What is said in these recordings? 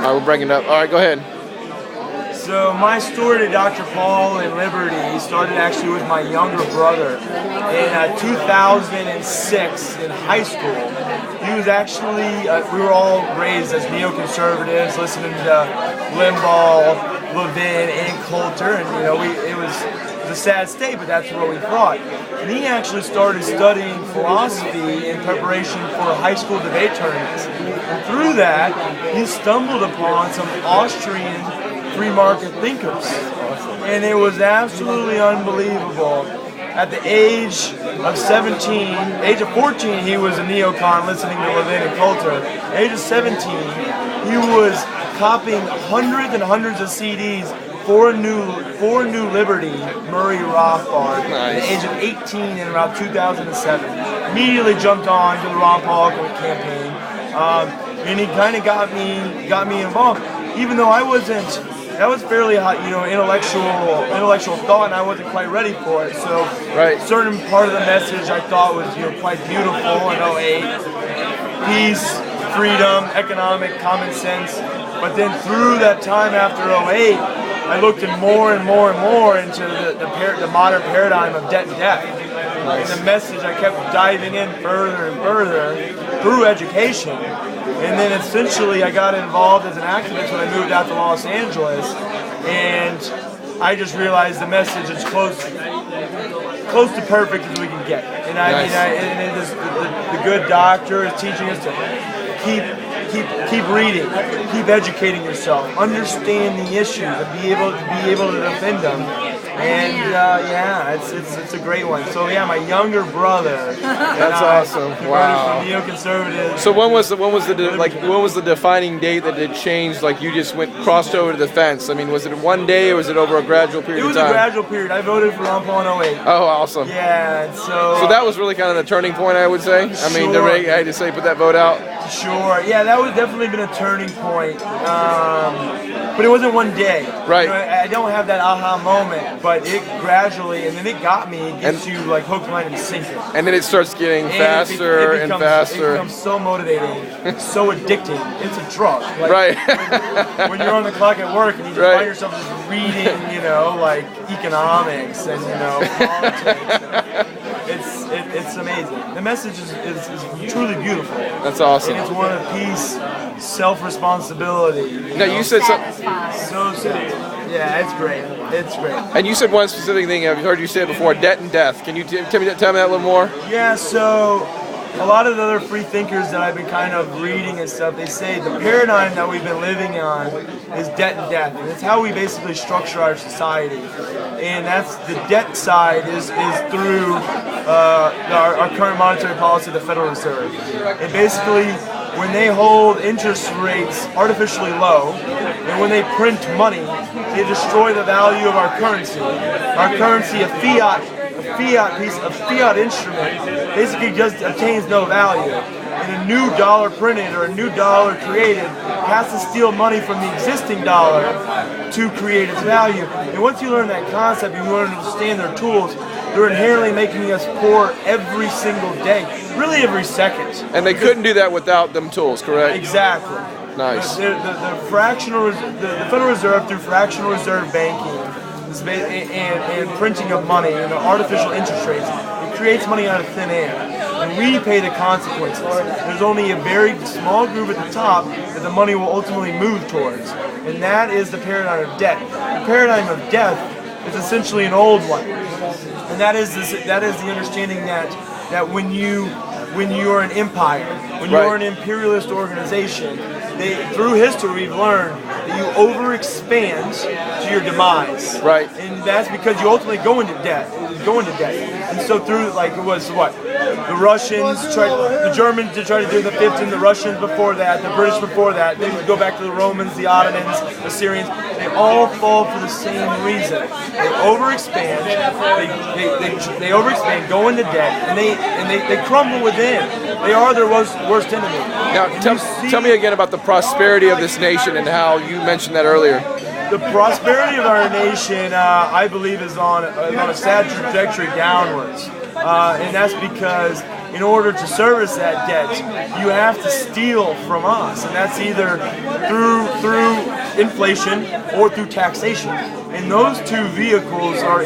All right, we're bringing it up. All right, go ahead. So my story to Dr. Paul and Liberty started actually with my younger brother. In 2006 in high school, he was actually, we were all raised as neoconservatives, listening to Limbaugh, Levin, and Coulter, and it was a sad state, but that's what we thought. And he actually started studying philosophy in preparation for high school debate tournaments. And through that, he stumbled upon some Austrian free market thinkers. And it was absolutely unbelievable. At the age of 14, he was a neocon listening to Levin and Coulter. At the age of 17, he was copying hundreds and hundreds of CDs for a new Liberty, Murray Rothbard. Nice. At the age of 18 in about 2007. Immediately jumped on to the Ron Paul campaign. And he kind of got me involved. Even though that was fairly hot, intellectual thought, and I wasn't quite ready for it. So, right. A certain part of the message I thought was, quite beautiful in '08. Peace, freedom, economic, common sense. But then through that time after '08, I looked in more and more and more into the modern paradigm of debt and death. Nice. And the message, I kept diving in further and further through education. And then essentially I got involved as an activist when I moved out to Los Angeles, and I just realized the message is close to perfect as we can get. And the good doctor is teaching us to keep reading, keep educating yourself, understand the issues, and be able to defend them. And it's a great one. So my younger brother. That's awesome. Wow. From neoconservatives. So when was the defining date that it changed? Like you just crossed over to the fence. I mean, was it one day or was it over a gradual period of time? It was a gradual period. I voted for Ron Paul in '08. Oh, awesome. Yeah. So that was really kind of the turning point, I would say. I mean, sure. I had to say put that vote out. Sure. Yeah, that would definitely been a turning point. But it wasn't one day. Right. I don't have that aha moment, but it gradually, and then it got me. It gets you like hook, line, and sinker. And then it starts getting faster and faster. It becomes so motivating, so addicting. It's a drug. Like, right. when you're on the clock at work and you just find yourself just reading, like economics and politics. It's amazing. The message is truly beautiful. That's awesome. And it's one of peace, self-responsibility. Now you said something. So simple. Yeah, it's great. It's great. And you said one specific thing. I've heard you say it before: debt and death. Can you tell me that a little more? Yeah. So a lot of the other free thinkers that I've been kind of reading and stuff, they say the paradigm that we've been living on is debt and death, and it's how we basically structure our society. And that's the debt side is through our current monetary policy, the Federal Reserve. And basically, when they hold interest rates artificially low, and when they print money, they destroy the value of our currency. Our currency, a fiat instrument, basically just obtains no value. And a new dollar printed or a new dollar created has to steal money from the existing dollar to create its value. And once you learn that concept, you learn to understand their tools. They're inherently making us poor every single day, really every second. And they couldn't do that without them tools, correct? Exactly. Nice. The Federal Reserve, through fractional reserve banking and printing of money and the artificial interest rates, it creates money out of thin air. And we pay the consequences. There's only a very small group at the top that the money will ultimately move towards. And that is the paradigm of debt. The paradigm of death is essentially an old one. And that is the understanding that when you are an empire, when you are an imperialist organization, through history we've learned that you overexpand to your demise. Right. And that's because you ultimately go into debt. And so through, like, it was what? The Germans tried to do the 15, the Russians before that, the British before that, they would go back to the Romans, the Ottomans, the Syrians. They all fall for the same reason. They overexpand, they overexpand, go into debt, and they crumble within. They are their worst enemy. Now, tell me again about the prosperity of this nation and how you mentioned that earlier. The prosperity of our nation, I believe, is on a sad trajectory downwards. And that's because in order to service that debt, you have to steal from us, and that's either through inflation or through taxation. And those two vehicles are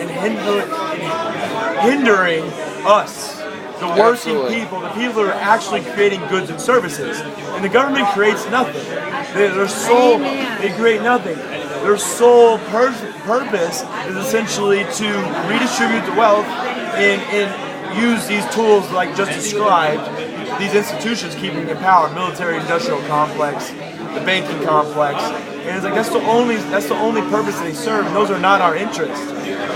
hindering us, the working people, the people that are actually creating goods and services. And the government creates nothing. They create nothing. Their sole purpose is essentially to redistribute the wealth and use these tools like just described, these institutions keeping in power, military-industrial complex, the banking complex. And it's like that's the only purpose they serve, and those are not our interests.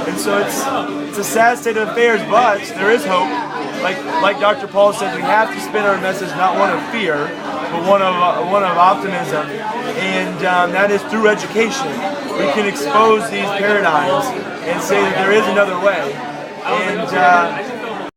And so it's a sad state of affairs, but there is hope. Like Dr. Paul said, we have to spin our message not one of fear, but one of optimism, and that is through education. We can expose these paradigms and say that there is another way. And